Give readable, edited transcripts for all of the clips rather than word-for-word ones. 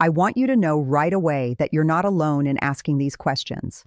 I want you to know right away that you're not alone in asking these questions.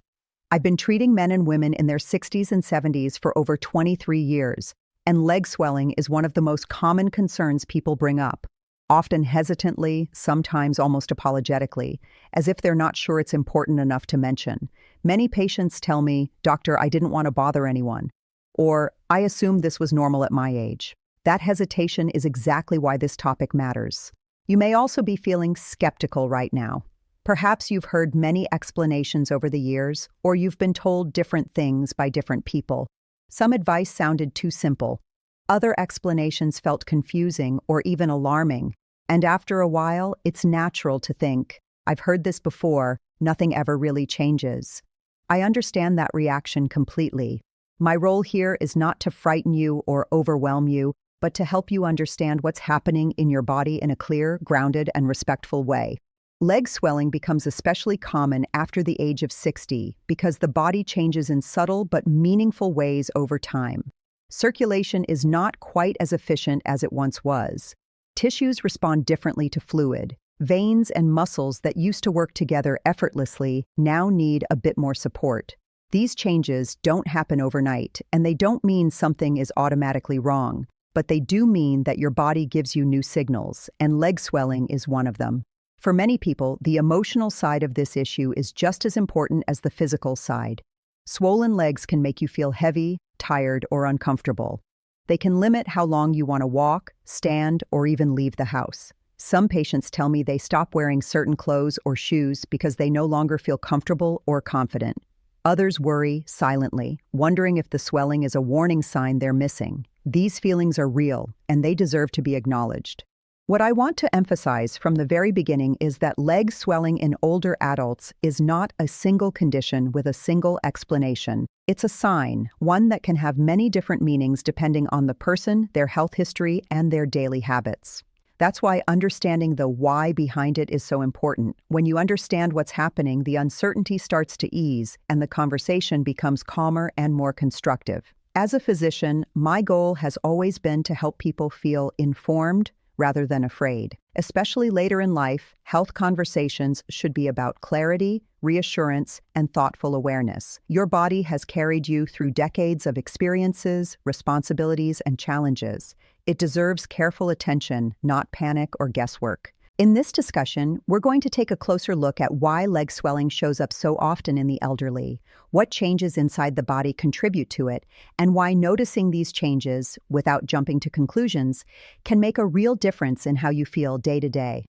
I've been treating men and women in their 60s and 70s for over 23 years, and leg swelling is one of the most common concerns people bring up, often hesitantly, sometimes almost apologetically, as if they're not sure it's important enough to mention. Many patients tell me, "Doctor, I didn't want to bother anyone," or "I assumed this was normal at my age." That hesitation is exactly why this topic matters. You may also be feeling skeptical right now. Perhaps you've heard many explanations over the years, or you've been told different things by different people. Some advice sounded too simple. Other explanations felt confusing or even alarming. And after a while, it's natural to think, "I've heard this before, nothing ever really changes." I understand that reaction completely. My role here is not to frighten you or overwhelm you, but to help you understand what's happening in your body in a clear, grounded, and respectful way. Leg swelling becomes especially common after the age of 60 because the body changes in subtle but meaningful ways over time. Circulation is not quite as efficient as it once was. Tissues respond differently to fluid. Veins and muscles that used to work together effortlessly now need a bit more support. These changes don't happen overnight, and they don't mean something is automatically wrong. But they do mean that your body gives you new signals, and leg swelling is one of them. For many people, the emotional side of this issue is just as important as the physical side. Swollen legs can make you feel heavy, tired, or uncomfortable. They can limit how long you want to walk, stand, or even leave the house. Some patients tell me they stop wearing certain clothes or shoes because they no longer feel comfortable or confident. Others worry silently, wondering if the swelling is a warning sign they're missing. These feelings are real, and they deserve to be acknowledged. What I want to emphasize from the very beginning is that leg swelling in older adults is not a single condition with a single explanation. It's a sign, one that can have many different meanings depending on the person, their health history, and their daily habits. That's why understanding the why behind it is so important. When you understand what's happening, the uncertainty starts to ease, and the conversation becomes calmer and more constructive. As a physician, my goal has always been to help people feel informed rather than afraid. Especially later in life, health conversations should be about clarity, reassurance, and thoughtful awareness. Your body has carried you through decades of experiences, responsibilities, and challenges. It deserves careful attention, not panic or guesswork. In this discussion, we're going to take a closer look at why leg swelling shows up so often in the elderly, what changes inside the body contribute to it, and why noticing these changes, without jumping to conclusions, can make a real difference in how you feel day to day.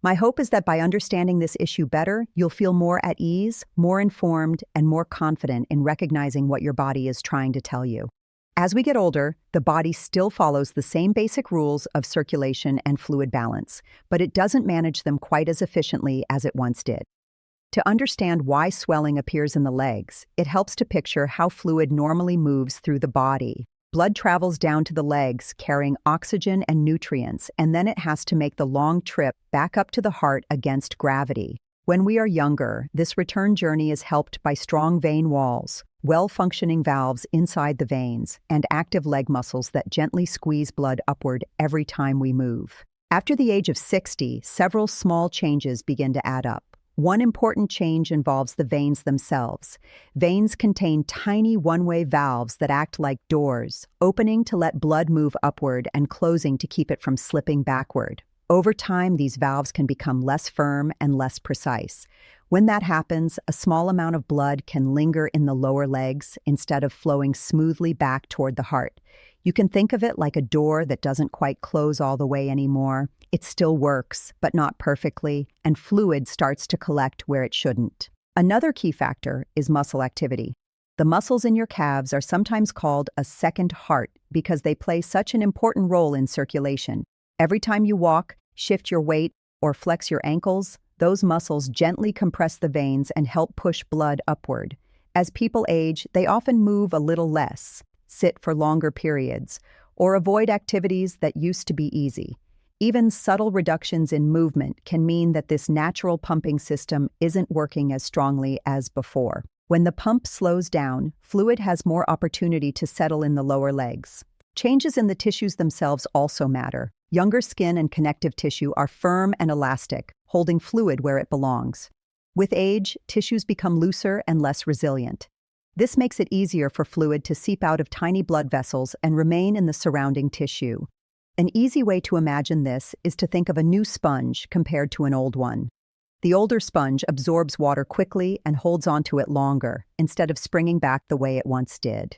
My hope is that by understanding this issue better, you'll feel more at ease, more informed, and more confident in recognizing what your body is trying to tell you. As we get older, the body still follows the same basic rules of circulation and fluid balance, but it doesn't manage them quite as efficiently as it once did. To understand why swelling appears in the legs, it helps to picture how fluid normally moves through the body. Blood travels down to the legs, carrying oxygen and nutrients, and then it has to make the long trip back up to the heart against gravity. When we are younger, this return journey is helped by strong vein walls, well-functioning valves inside the veins, and active leg muscles that gently squeeze blood upward every time we move. After the age of 60, several small changes begin to add up. One important change involves the veins themselves. Veins contain tiny one-way valves that act like doors, opening to let blood move upward and closing to keep it from slipping backward. Over time, these valves can become less firm and less precise. When that happens, a small amount of blood can linger in the lower legs instead of flowing smoothly back toward the heart. You can think of it like a door that doesn't quite close all the way anymore. It still works, but not perfectly, and fluid starts to collect where it shouldn't. Another key factor is muscle activity. The muscles in your calves are sometimes called a second heart because they play such an important role in circulation. Every time you walk, shift your weight, or flex your ankles, those muscles gently compress the veins and help push blood upward. As people age, they often move a little less, sit for longer periods, or avoid activities that used to be easy. Even subtle reductions in movement can mean that this natural pumping system isn't working as strongly as before. When the pump slows down, fluid has more opportunity to settle in the lower legs. Changes in the tissues themselves also matter. Younger skin and connective tissue are firm and elastic, holding fluid where it belongs. With age, tissues become looser and less resilient. This makes it easier for fluid to seep out of tiny blood vessels and remain in the surrounding tissue. An easy way to imagine this is to think of a new sponge compared to an old one. The older sponge absorbs water quickly and holds onto it longer, instead of springing back the way it once did.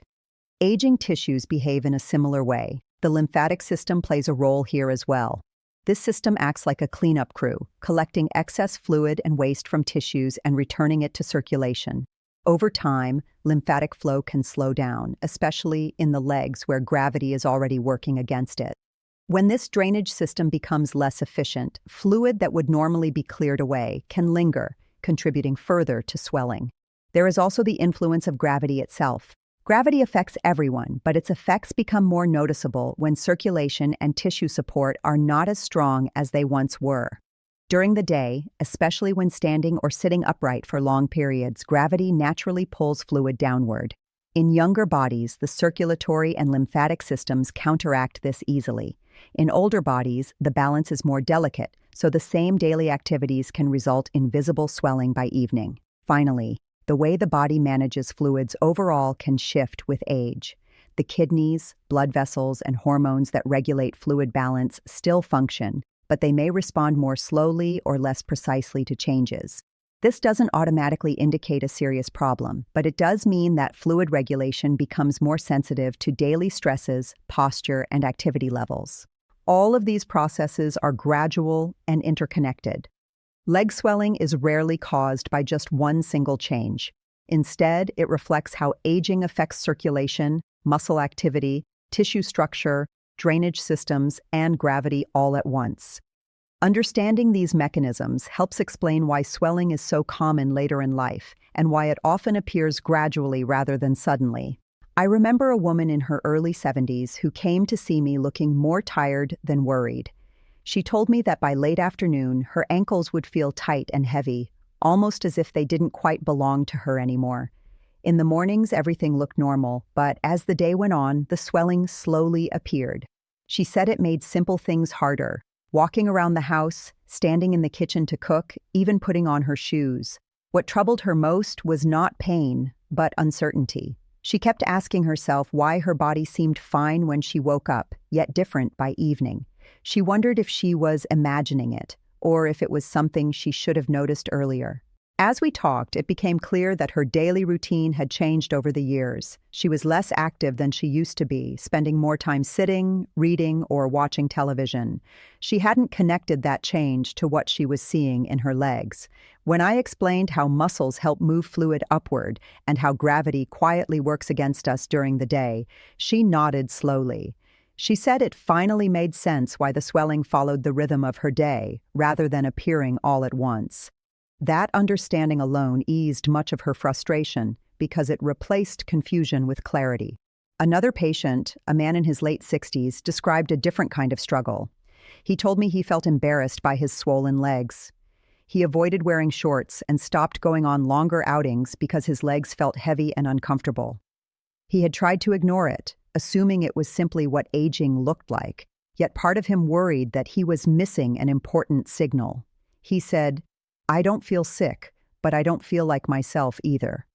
Aging tissues behave in a similar way. The lymphatic system plays a role here as well. This system acts like a cleanup crew, collecting excess fluid and waste from tissues and returning it to circulation. Over time, lymphatic flow can slow down, especially in the legs where gravity is already working against it. When this drainage system becomes less efficient, fluid that would normally be cleared away can linger, contributing further to swelling. There is also the influence of gravity itself. Gravity affects everyone, but its effects become more noticeable when circulation and tissue support are not as strong as they once were. During the day, especially when standing or sitting upright for long periods, gravity naturally pulls fluid downward. In younger bodies, the circulatory and lymphatic systems counteract this easily. In older bodies, the balance is more delicate, so the same daily activities can result in visible swelling by evening. Finally, the way the body manages fluids overall can shift with age. The kidneys, blood vessels, and hormones that regulate fluid balance still function, but they may respond more slowly or less precisely to changes. This doesn't automatically indicate a serious problem, but it does mean that fluid regulation becomes more sensitive to daily stresses, posture, and activity levels. All of these processes are gradual and interconnected. Leg swelling is rarely caused by just one single change. Instead, it reflects how aging affects circulation, muscle activity, tissue structure, drainage systems, and gravity all at once. Understanding these mechanisms helps explain why swelling is so common later in life and why it often appears gradually rather than suddenly. I remember a woman in her early 70s who came to see me looking more tired than worried. She told me that by late afternoon, her ankles would feel tight and heavy, almost as if they didn't quite belong to her anymore. In the mornings, everything looked normal, but as the day went on, the swelling slowly appeared. She said it made simple things harder. Walking around the house, standing in the kitchen to cook, even putting on her shoes. What troubled her most was not pain, but uncertainty. She kept asking herself why her body seemed fine when she woke up, yet different by evening. She wondered if she was imagining it, or if it was something she should have noticed earlier. As we talked, it became clear that her daily routine had changed over the years. She was less active than she used to be, spending more time sitting, reading, or watching television. She hadn't connected that change to what she was seeing in her legs. When I explained how muscles help move fluid upward and how gravity quietly works against us during the day, she nodded slowly. She said it finally made sense why the swelling followed the rhythm of her day, rather than appearing all at once. That understanding alone eased much of her frustration because it replaced confusion with clarity. Another patient, a man in his late 60s, described a different kind of struggle. He told me he felt embarrassed by his swollen legs. He avoided wearing shorts and stopped going on longer outings because his legs felt heavy and uncomfortable. He had tried to ignore it, assuming it was simply what aging looked like, yet part of him worried that he was missing an important signal. He said, "I don't feel sick, but I don't feel like myself either."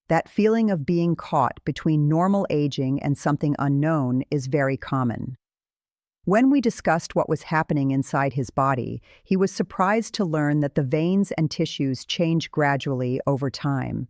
That feeling of being caught between normal aging and something unknown is very common. When we discussed what was happening inside his body, he was surprised to learn that the veins and tissues change gradually over time.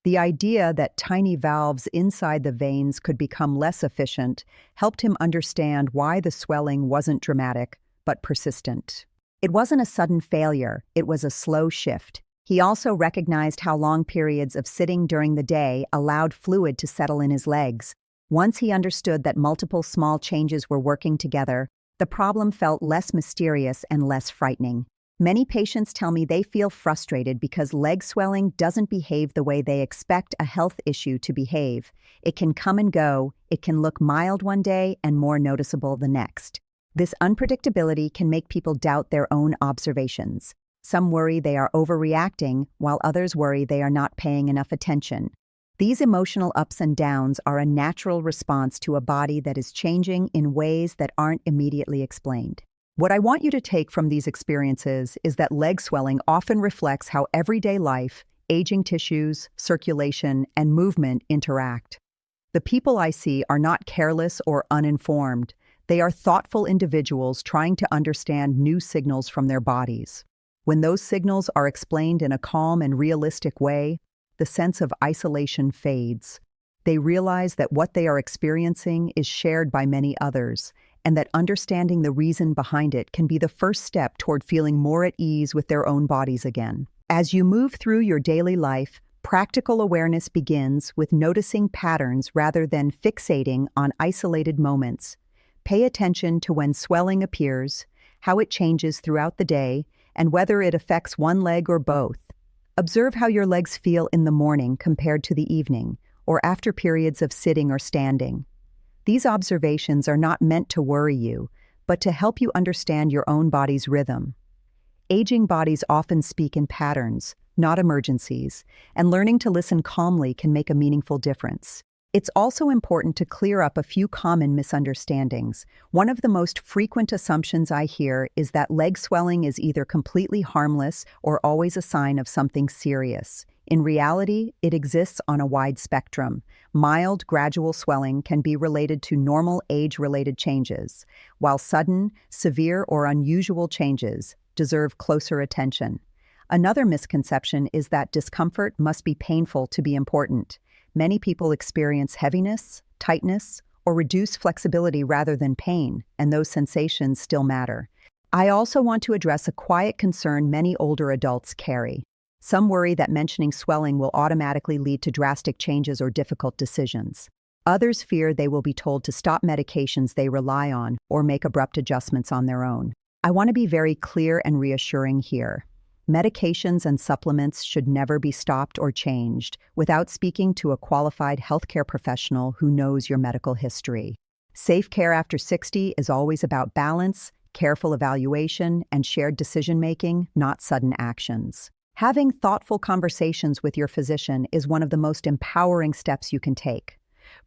The idea that tiny valves inside the veins could become less efficient helped him understand why the swelling wasn't dramatic, but persistent. It wasn't a sudden failure, it was a slow shift. He also recognized how long periods of sitting during the day allowed fluid to settle in his legs. Once he understood that multiple small changes were working together, the problem felt less mysterious and less frightening. Many patients tell me they feel frustrated because leg swelling doesn't behave the way they expect a health issue to behave. It can come and go, it can look mild one day and more noticeable the next. This unpredictability can make people doubt their own observations. Some worry they are overreacting, while others worry they are not paying enough attention. These emotional ups and downs are a natural response to a body that is changing in ways that aren't immediately explained. What I want you to take from these experiences is that leg swelling often reflects how everyday life, aging tissues, circulation, and movement interact. The people I see are not careless or uninformed. They are thoughtful individuals trying to understand new signals from their bodies. When those signals are explained in a calm and realistic way, the sense of isolation fades. They realize that what they are experiencing is shared by many others, and that understanding the reason behind it can be the first step toward feeling more at ease with their own bodies again. As you move through your daily life, practical awareness begins with noticing patterns rather than fixating on isolated moments. Pay attention to when swelling appears, how it changes throughout the day, and whether it affects one leg or both. Observe how your legs feel in the morning compared to the evening, or after periods of sitting or standing. These observations are not meant to worry you, but to help you understand your own body's rhythm. Aging bodies often speak in patterns, not emergencies, and learning to listen calmly can make a meaningful difference. It's also important to clear up a few common misunderstandings. One of the most frequent assumptions I hear is that leg swelling is either completely harmless or always a sign of something serious. In reality, it exists on a wide spectrum. Mild, gradual swelling can be related to normal age-related changes, while sudden, severe, or unusual changes deserve closer attention. Another misconception is that discomfort must be painful to be important. Many people experience heaviness, tightness, or reduced flexibility rather than pain, and those sensations still matter. I also want to address a quiet concern many older adults carry. Some worry that mentioning swelling will automatically lead to drastic changes or difficult decisions. Others fear they will be told to stop medications they rely on or make abrupt adjustments on their own. I want to be very clear and reassuring here. Medications and supplements should never be stopped or changed without speaking to a qualified healthcare professional who knows your medical history. Safe care after 60 is always about balance, careful evaluation, and shared decision-making, not sudden actions. Having thoughtful conversations with your physician is one of the most empowering steps you can take.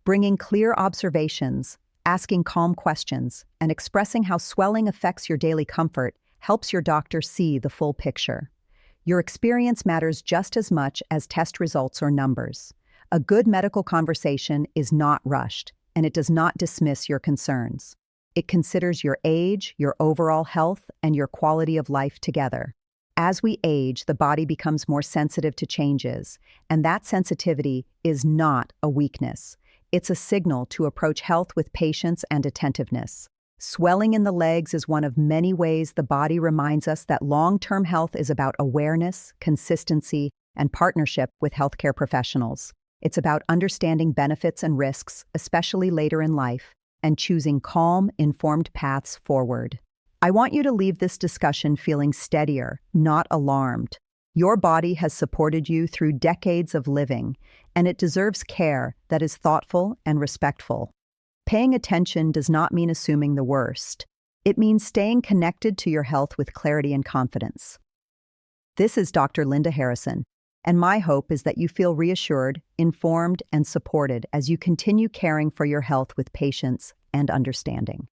Bringing clear observations, asking calm questions, and expressing how swelling affects your daily comfort helps your doctor see the full picture. Your experience matters just as much as test results or numbers. A good medical conversation is not rushed, and it does not dismiss your concerns. It considers your age, your overall health, and your quality of life together. As we age, the body becomes more sensitive to changes, and that sensitivity is not a weakness. It's a signal to approach health with patience and attentiveness. Swelling in the legs is one of many ways the body reminds us that long-term health is about awareness, consistency, and partnership with healthcare professionals. It's about understanding benefits and risks, especially later in life, and choosing calm, informed paths forward. I want you to leave this discussion feeling steadier, not alarmed. Your body has supported you through decades of living, and it deserves care that is thoughtful and respectful. Paying attention does not mean assuming the worst. It means staying connected to your health with clarity and confidence. This is Dr. Linda Harrison, and my hope is that you feel reassured, informed, and supported as you continue caring for your health with patience and understanding.